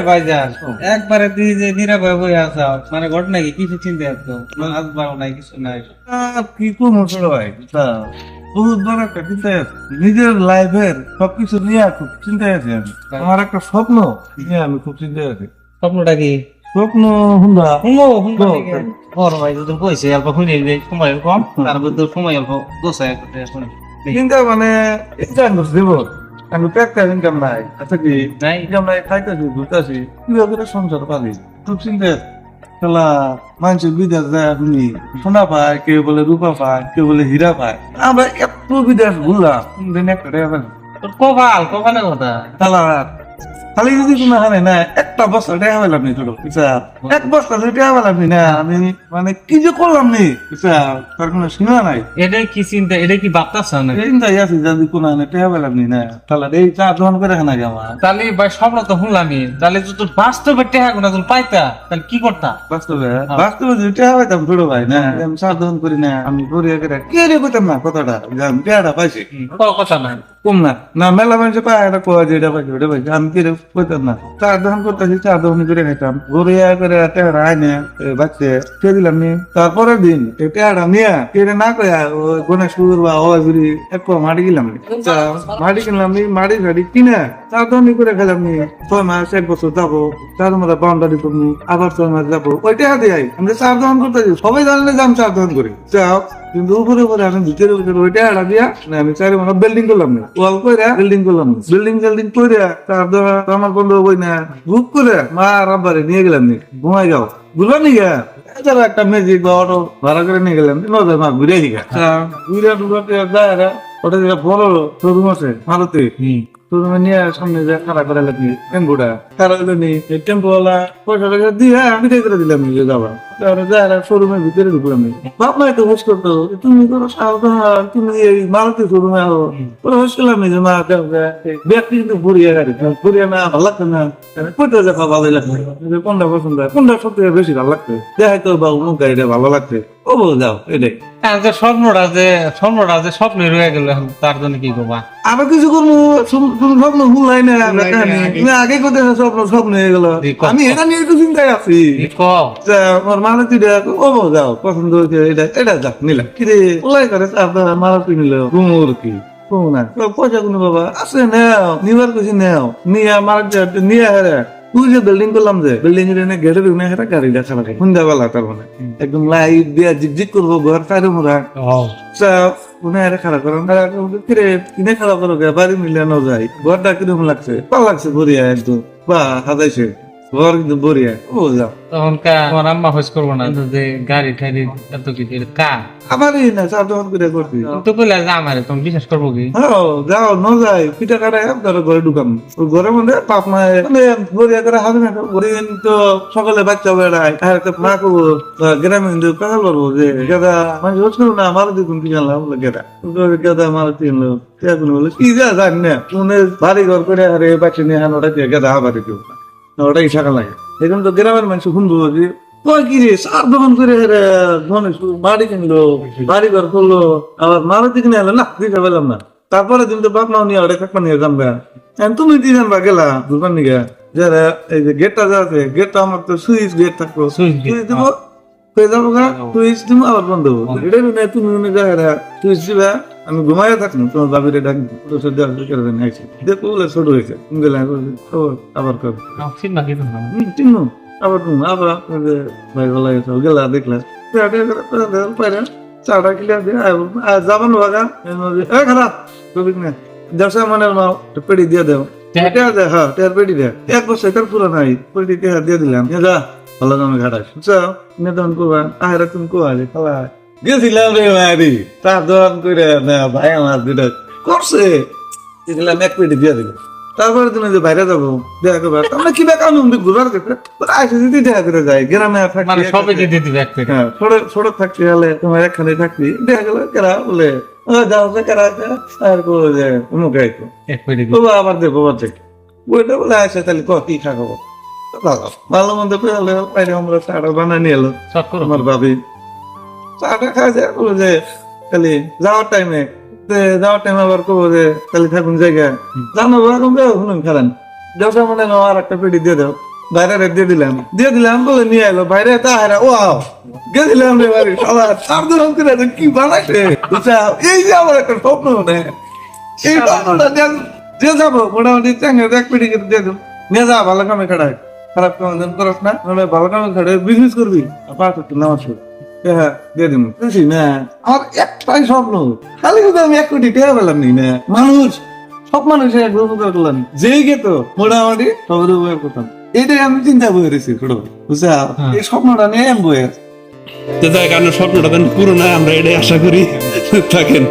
ভাইজান একবারে তুই যে নিরাপয় হয়ে আসা মানে ঘটনা কি কিছু চিন্তা আসতো আসবাও নাই কিছু নাই আর কি করবো ছোট ভাই বহুত বড় একটা চিন্তায় আছি। নিজের লাইফের সবকিছু নিয়ে খুব চিন্তায় আছি আমি। আমার একটা স্বপ্ন নিয়ে আমি খুব চিন্তায় আছি। স্বপ্নটা কি স্বপ্ন হুন্দা হুমো হুমো বড় ভাই যদি কইছে অল্প শুনে যে সময় কম তার মধ্যে সময় অল্প গোছায় করতে শুনে চিন্তা মানে ইনকাম করছি দেব আমি একটা ইনকাম নাই আচ্ছা কি নাই ইনকাম নাই খাইতেছি ঘুরতেছি কিভাবে করে সংসার পালি খুব চিন্তায় আছি। খেলা মানুষের বিদেশ যায় আপনি সোনা পায় কেউ বলে রূপা পায় কেউ বলে হীরা পায় আমরা এত বিদেশ ঘুরলাম কোনদিন একটা টাকা পাইনি। তোর কপালের কথা খেলা খালি যদি কোনো হানে না একটা বস্তা টাকা পেলাম নি ছোট এক বস্তা যদি টাকা পেলাম নি না আমি মানে কি যে করলাম নি তার কোনো সীমা নাই এটা কি চিন্তা এটা কি ভাবতাছ না চিন্তাই আছি যদি কোনো হানে টাকা পেলাম নি না তাহলে এই চা দোকান করে খানা গে আমার তাহলে ভাই স্বপ্ন তো শুনলামই তাহলে যদি তোর বাস্তবে টেহা গুনা তোর পাইতা তাহলে কি করতা বাস্তবে বাস্তবে যদি টাকা পাইতাম ছোট ভাই না আমি চা দোকান করি না আমি করিয়া করে কে রে কইতাম না কথাটা যে আমি টাকাটা পাইছি কথা না কম না না মেলা মানুষ পায় এটা কোয়া যে এটা পাইছি ওটা পাইছি আমি কি রে কইতাম না চা দোকান করতেছি চা দোকান করে খাইতাম ঘুরিয়া করে টাকা আইনে বাচ্চা খেয়ে দিলাম নি তারপরের দিন এই টাকাটা নিয়ে কেটে না কয়া ওই গণেশ পুকুর বা ওই ঘুরি এক পোয়া মাটি কিনলাম নি চা মাটি কিনলাম নি মাটি ঘাটি কিনে চা দোকান করে খেলাম নি 6 মাস 1 বছর যাবো তার মধ্যে বাউন্ডারি করবো আবার 6 মাস যাবো ওই টাকা দিয়ে আমি চা দোকান করতেছি সবাই জানলে যে আমি চা দোকান করি চা কিন্তু উপরে উপরে আমি ভিতরে ভিতরে ওইটা হারা দিয়া না আমি চারি মানে বিল্ডিং করলাম না ওয়াল করে বিল্ডিং করলাম বিল্ডিং করে তারপর আমার বন্ধু বই না বুক করে মা রাব্বারে নিয়ে গেলাম নি ঘুমাই যাও বুঝলাম নি গা এছাড়া একটা ম্যাজিক বা অটো ভাড়া করে নিয়ে গেলাম নজর মা ঘুরে দিঘা ঘুরে ডুবাতে যায় ওটা যেটা বড় শোরুম আছে ভারতে শোরুমে নিয়ে সামনে যে খারাপ করে লাগি টেম্পুটা খারাপ হলো নি টেম্পোওয়ালা পয়সা টাকা দিয়ে বিদায় করে দিলাম নিজে যাবা শোরুমের ভিতরে ঢুকলাম বাপ মাই তো হোস করতো তুমি করো সাবধান তুমি এই মারুতি শোরুমে আও ওরা হোস করলাম নিজে মা ব্যক্তি কিন্তু ভরিয়া গাড়ি ভরিয়া না ভালো লাগতো না কোনটা দেখা ভালো লাগছে কোনটা পছন্দ হয় কোনটা সব থেকে বেশি ভালো লাগছে দেখাই তো বা অমুক গাড়িটা ভালো লাগছে ও বল যাও এটাই যে স্বপ্নটা যে স্বপ্ন রয়ে গেল তার জন্য কি করবা আবার কিছু করবো স্বপ্ন ভুলাই না তুমি আগে কোথায় স্বপ্ন হয়ে গেল আমি এটা নিয়ে একটু চিন্তায় আছি আমার মালতিটা ও যাও পছন্দ হয়েছে এটা যাক নিলাম কিরে ওলাই করে আপনার মালতি নিল ঘুমোর কি পয়সা কোনো বাবা আছে নেও নিবার কিছু নেও নিয়ে মারা নিয়ে হেরে তুই যে বিল্ডিং করলাম যে বিল্ডিং এর গেটের উনি হেরা গাড়ি দেখা লাগে সন্ধ্যাবেলা তার মানে একদম লাইট দিয়া জিকজিক করবো ঘর চাইরে মোরা উনি হেরা খারাপ করেন ফিরে কিনে খারাপ করো বাড়ি মিলানো যায় ঘরটা কিরকম লাগছে ভালো লাগছে বরিয়া একদম বা হাজাইছে ঘর কিন্তু বরিয়া ও যাও তখন তোমার আম্মা হোস করবো না যে গাড়ি টাড়ি এত কিছু আমারই না চার দোকান করে করছি তো কইলা যে আমার তুমি বিশ্বাস করবো কি যাও ন যাই পিঠা কাটায় ধরো ঘরে ঢুকাম ঘরের মধ্যে পাপ মায় মানে বরিয়া করে হবে না বরিয়ান তো সকালে বাচ্চা বেড়ায় আর একটা মা করবো গ্রামে কিন্তু কথা বলবো যে গাদা মানে রোজ করবো না আমার দেখুন কি জানলাম বলে গেদা গাদা আমার চিনলো বলে কি যা জানি না বাড়ি ঘর করে আরে বাচ্চা নিয়ে আন ওটা দিয়ে গেদা আবার কেউ ওটাই থাকা লাগে এখন তো গ্রামের মানুষ শুনবো যে কি রে সার দোকান করে বাড়ি কিনলো বাড়ি ঘর করলো আবার মারুতি কিনে এলো না দিতে পেলাম না তারপরে তুমি তো বাপ মাও নিয়ে ওটা কাকমা নিয়ে জানবে তুমি দিয়ে জানবা গেলা দোকান নিয়ে যারা এই যে গেটটা যা আছে গেটটা আমার তো সুইচ গেট থাকবো সুইচ দেবো হয়ে যাবো গা সুইচ দিব আবার বন্ধ হবো এটা নেই তুমি যা সুইচ দিবা আমি ঘুমাইয়া থাকলাম তোমার বাবিরে ডাক দেখো বলে ছোট হয়েছে তুমি গেলে আবার কর চিহ্ন আবার তুমি আবার ভাই ভালো গেছে গেলা দেখলা চাটা কিলা দিয়ে যাবেন বাগা খারাপ কবিক না দশ মনের মাও পেড়ি দিয়ে দেও হ্যাঁ টের পেড়ি দে 1 বছর এটার পুরো নাই পেড়ি দিয়ে দিলাম যা ভালো দামে ঘাটাস বুঝছো নেতন কোবা আহেরা তুমি কোয়া যে খাওয়া গেছিলাম রে মারি তার দোকান করে না ভাই আমার দুটো করছে দিলাম 1 পেটি দিয়ে দিল তারপরে তুমি যে বাইরে যাবো দেখা করবো আমরা কি বেকার ঘুরবার আইসে যদি দেখা করে যাই গ্রামে সড়ক থাকতে হলে তোমার একখানে থাকবি দেখা গেল কেরা বলে যাও কেরা আর যে অমুক আইতো আবার দেখবো বইটা বলে আসে তাহলে কি খাবো ভালো মন্দ পেলে বাইরে আমরা চাটা বানাই নিয়ে এলো আমার ভাবি চাটা খাওয়া যায় বলে যে খালি যাওয়ার টাইমে আবার কবো যে তাহলে থাকুন জায়গা জানো শুনুন খেলেন যখন মনে হয় আর একটা পেটি দিয়ে দাও, বাইরে দিয়ে দিলাম বলে নিয়ে এলো বাইরে তাহারা ও গেছিলাম রে বাড়ি সবার সাবধান করে কি বানাইছে বুঝছা, এই যে আমার একটা স্বপ্ন মনে এই স্বপ্নটা যে যাবো মোটামুটি চ্যাংড়া এক পেটি করে দিয়ে দেবো নিয়ে যা, ভালো কামে খাড়ায়, খারাপ কামে যেন করস না, নাহলে ভালো কামে খাড়ায় বিজনেস করবি পাঁচ একটু নামাজ পড়। হ্যাঁ দিয়ে দিন বুঝছি না, আমার একটাই স্বপ্ন, খালি কিন্তু আমি 1 কোটি টাকা পেলাম নি না, মানুষ সব মানুষের এক উপকার করলাম, যেই গেত মোটামুটি সবার উপকার করতাম, এইটাই আমি চিন্তা করে রেখেছি ছোট বুঝছা, এই স্বপ্নটা নিয়ে আমি বয়ে আছি। তো যাই কারণ স্বপ্নটা যেন পুরো না আমরা এটাই আশা করি থাকেন।